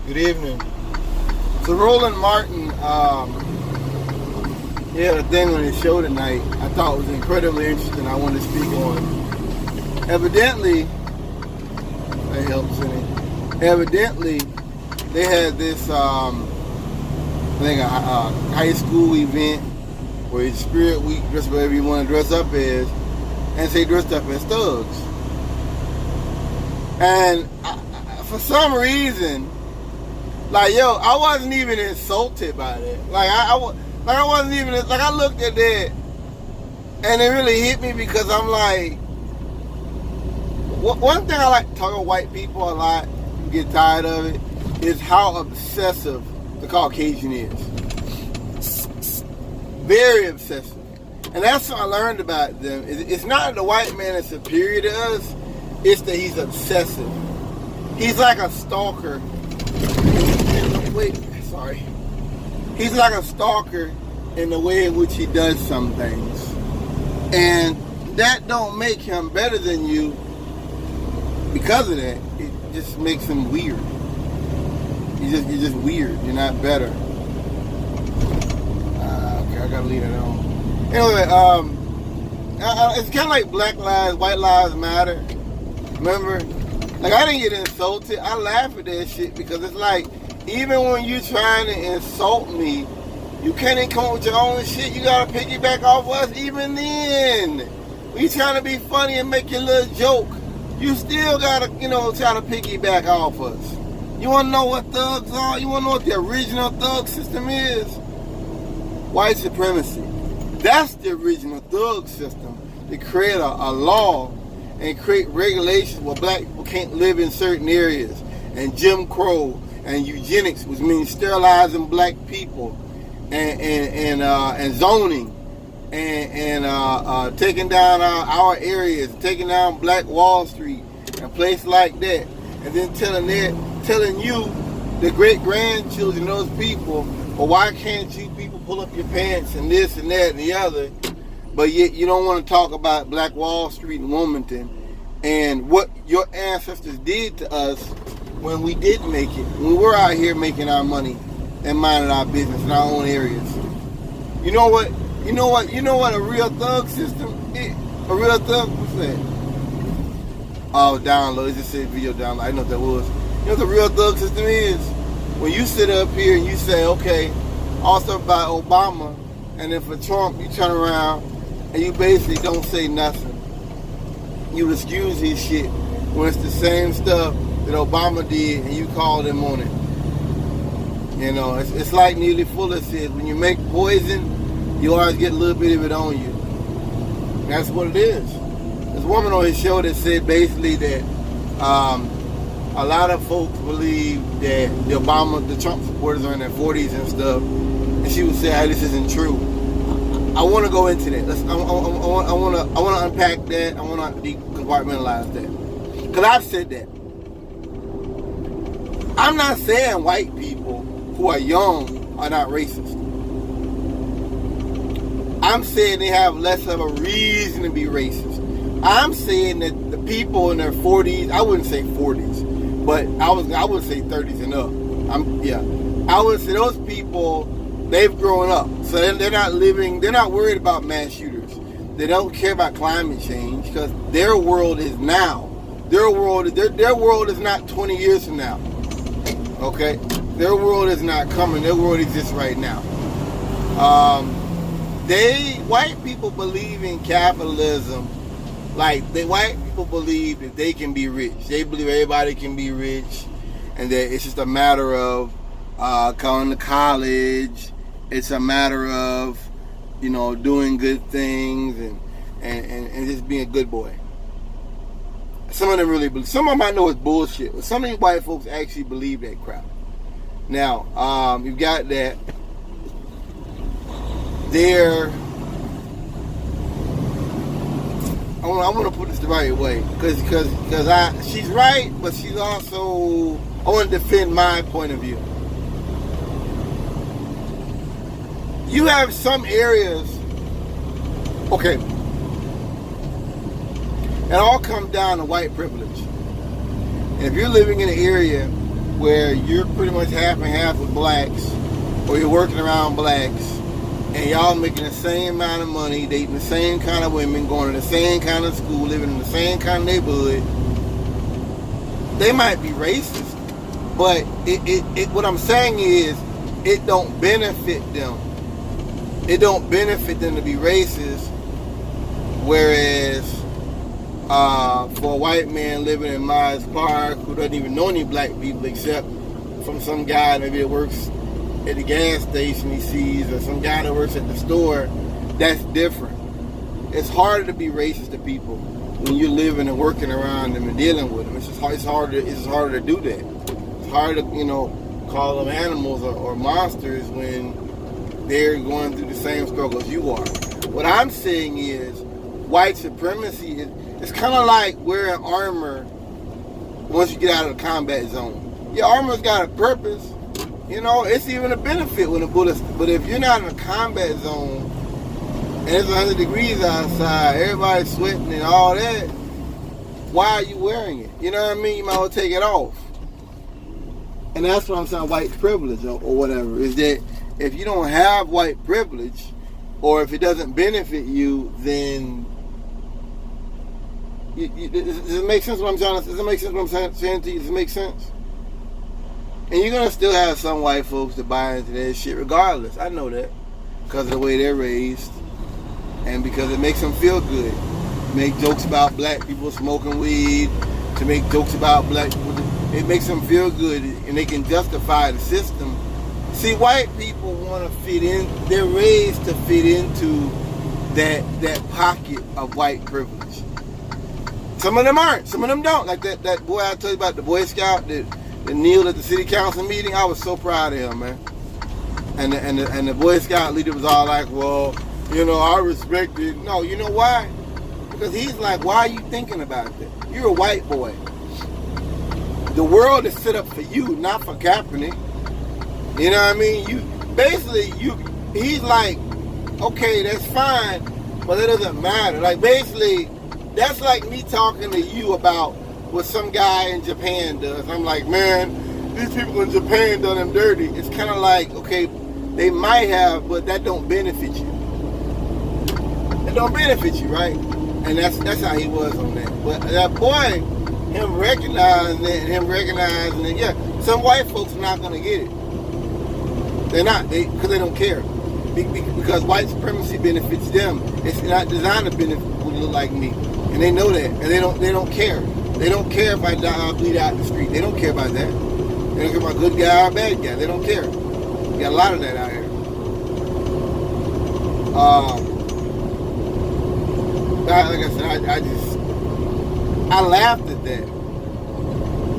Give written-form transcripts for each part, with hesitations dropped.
Good evening. So Roland Martin, he had a thing on his show tonight I thought was incredibly interesting. I wanted to speak on. Evidently, that helps in it. Evidently, they had this, I think a high school event where it's Spirit Week, dress whatever you want to dress up as, and they dressed up as thugs. And for some reason, like, yo, I wasn't even insulted by that. Like, I wasn't even, like, I looked at that, and it really hit me because I'm like, one thing I like to talk about white people a lot, get tired of it, is how obsessive the Caucasian is. Very obsessive. And that's what I learned about them. It's not that the white man is superior to us, it's that he's obsessive. He's like a stalker. Sorry. He's like a stalker in the way in which he does some things. And that don't make him better than you because of that. It just makes him weird. You're just weird. You're not better. Okay, I gotta leave it on. Anyway, it's kind of like Black Lives, White Lives Matter. Remember? Like, I didn't get insulted. I laugh at that shit because it's like, even when you're trying to insult me, you can't even come up with your own shit. You gotta piggyback off us even then. When you trying to be funny and make your little joke, you still gotta, try to piggyback off us. You wanna know what thugs are? You wanna know what the original thug system is? White supremacy. That's the original thug system. They create a law and create regulations where black people can't live in certain areas. And Jim Crow and eugenics, which means sterilizing black people, and zoning, and taking down our areas, taking down Black Wall Street and places like that, and then telling you, the great grandchildren of those people, well, why can't you people pull up your pants and this and that and the other, but yet you don't want to talk about Black Wall Street in Wilmington and what your ancestors did to us when we did make it, when we were out here making our money and minding our business in our own areas. You know what a real thug system is? A real thug, what's that? Oh, download, it just said video download. I know what that was. You know what the real thug system is? When you sit up here and you say, okay, all stuff about Obama, and then for Trump, you turn around and you basically don't say nothing. You excuse his shit when it's the same stuff that Obama did and you called him on it. It's like Neely Fuller said, when you make poison, you always get a little bit of it on you. And that's what it is. There's a woman on his show that said basically that a lot of folks believe that the Trump supporters are in their 40s and stuff, and she would say, hey, this isn't true. I want to go into that. I want to unpack that. I want to decompartmentalize that. Because I've said that. I'm not saying white people who are young are not racist. I'm saying they have less of a reason to be racist. I'm saying that the people in their 40s, I wouldn't say 40s, but I would say 30s and up. I would say those people, they've grown up. So they're not worried about mass shooters. They don't care about climate change because their world is now. Their world is not 20 years from now. Okay? Their world is not coming. Their world exists right now. White people believe in capitalism. Like, white people believe that they can be rich. They believe everybody can be rich, and that it's just a matter of going to college. It's a matter of, doing good things and just being a good boy. Some of them really believe. Some of them I know is bullshit, but some of these white folks actually believe that crap. Now, you've got that. I want to put this the right way, because she's right, but she's also, I want to defend my point of view. You have some areas, okay, it all comes down to white privilege. And if you're living in an area where you're pretty much half and half with blacks, or you're working around blacks, and y'all making the same amount of money, dating the same kind of women, going to the same kind of school, living in the same kind of neighborhood, they might be racist. But what I'm saying is, it don't benefit them. It don't benefit them to be racist. Whereas, for a white man living in Myers Park who doesn't even know any black people except from some guy maybe that works at the gas station he sees, or some guy that works at the store, that's different. It's harder to be racist to people when you're living and working around them and dealing with them. It's just hard, it's harder to do that. It's hard to, call them animals or monsters when they're going through the same struggles you are. What I'm saying is, white supremacy it's kind of like wearing armor once you get out of the combat zone. Your armor's got a purpose. It's even a benefit when the bullets. But if you're not in a combat zone and it's 100 degrees outside, everybody's sweating and all that, why are you wearing it? You know what I mean? You might as well take it off. And that's what I'm saying, white privilege or whatever, is that if you don't have white privilege, or if it doesn't benefit you, then does it make sense what I'm trying to say? Does it make sense what I'm saying to you? Does it make sense? And you're going to still have some white folks that buy into that shit regardless. I know that. Because of the way they're raised. And because it makes them feel good. Make jokes about black people smoking weed. To make jokes about black people. It makes them feel good. And they can justify the system. See, white people want to fit in. They're raised to fit into that pocket of white privilege. Some of them aren't. Some of them don't. Like that boy I told you about, the Boy Scout that kneeled at the city council meeting. I was so proud of him, man. And the Boy Scout leader was all like, well, I respect it. No, you know why? Because he's like, why are you thinking about that? You're a white boy. The world is set up for you, not for Kaepernick. You know what I mean? He's like, okay, that's fine, but it doesn't matter. Like, basically, that's like me talking to you about what some guy in Japan does. I'm like, man, these people in Japan done them dirty. It's kind of like, okay, they might have, but that don't benefit you. It don't benefit you, right? And that's how he was on that. But that boy, him recognizing it, yeah, some white folks are not going to get it. They're not, because they don't care. Because white supremacy benefits them. It's not designed to benefit people who look like me. And they know that. And they don't care. They don't care if I die or bleed out in the street. They don't care about that. They don't care about good guy or bad guy. They don't care. We got a lot of that out here. Like I said, I laughed at that.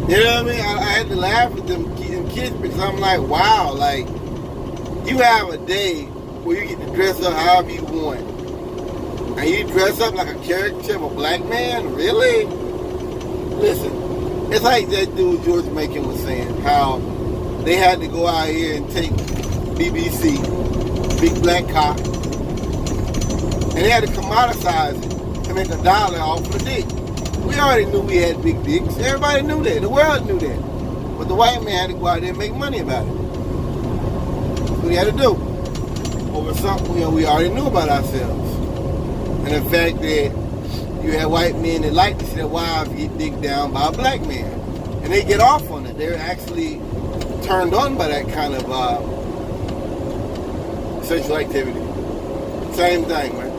You know what I mean? I had to laugh at them kids because I'm like, wow, like, you have a day where you get to dress up however you want. And you dress up like a caricature of a black man? Really? Listen, it's like that dude George Macon was saying, how they had to go out here and take BBC, Big Black Cock, and they had to commoditize it to make $1 off of a dick. We already knew we had big dicks. Everybody knew that. The world knew that. But the white man had to go out there and make money about it. That's what he had to do. Over something we already knew about ourselves. And the fact that you had white men that like to see their wives get dicked down by a black man. And they get off on it. They're actually turned on by that kind of sexual activity. Same thing, man.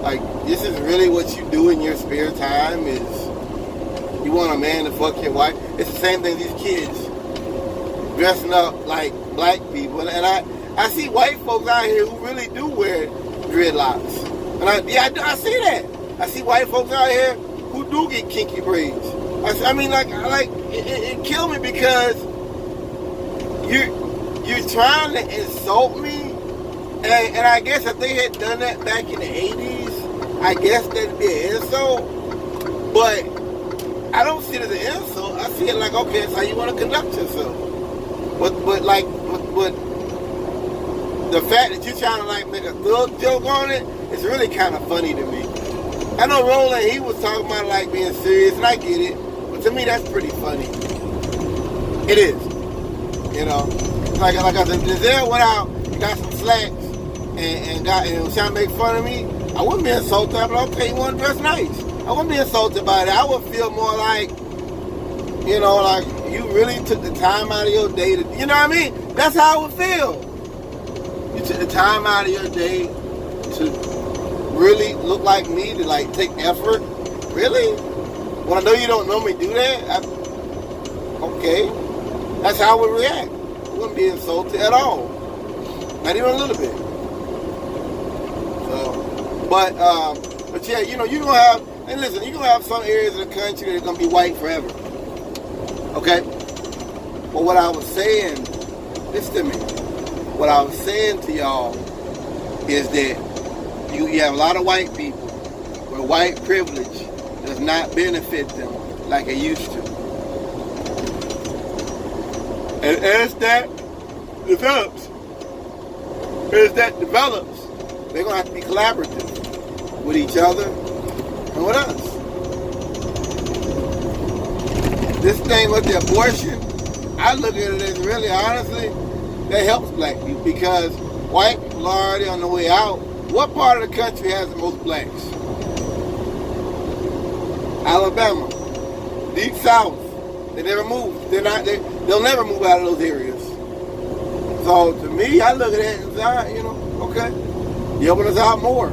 Like, this is really what you do in your spare time, is you want a man to fuck your wife. It's the same thing, these kids dressing up like black people. And I see white folks out here who really do wear dreadlocks. And I see that. I see white folks out here who do get kinky braids. It killed me because you're trying to insult me. And I guess if they had done that back in the 80s, I guess that'd be an insult. But I don't see it as an insult. I see it like, okay, that's how you want to conduct yourself. But the fact that you're trying to like make a thug joke on it, it's really kind of funny to me. I know Roland, he was talking about like being serious, and I get it. But to me, that's pretty funny. It is. You know, like I said, if Denzel went out and got some slacks and was trying to make fun of me, I wouldn't be insulted, but I'll pay you one dress nice. I wouldn't be insulted by that. I would feel more like, you know, like you really took the time out of your day to, you know what I mean? That's how I would feel. You took the time out of your day to really look like me, to like take effort. Really? When I know you don't normally do that, okay. That's how I would react. I wouldn't be insulted at all. Not even a little bit. So, but yeah, you know, you're gonna have, and listen, you're gonna have some areas of the country that are gonna be white forever. Okay? But what I was saying, listen to me. What I was saying to y'all is that you have a lot of white people where white privilege does not benefit them like it used to. And as that develops, they're going to have to be collaborative with each other and with us. This thing with the abortion, I look at it as really, honestly, that helps black people because white people are already on the way out. What part of the country has the most blacks? Alabama, Deep South. They never move. They'll never move out of those areas. So to me, I look at it and say, you know, okay, you open us out more.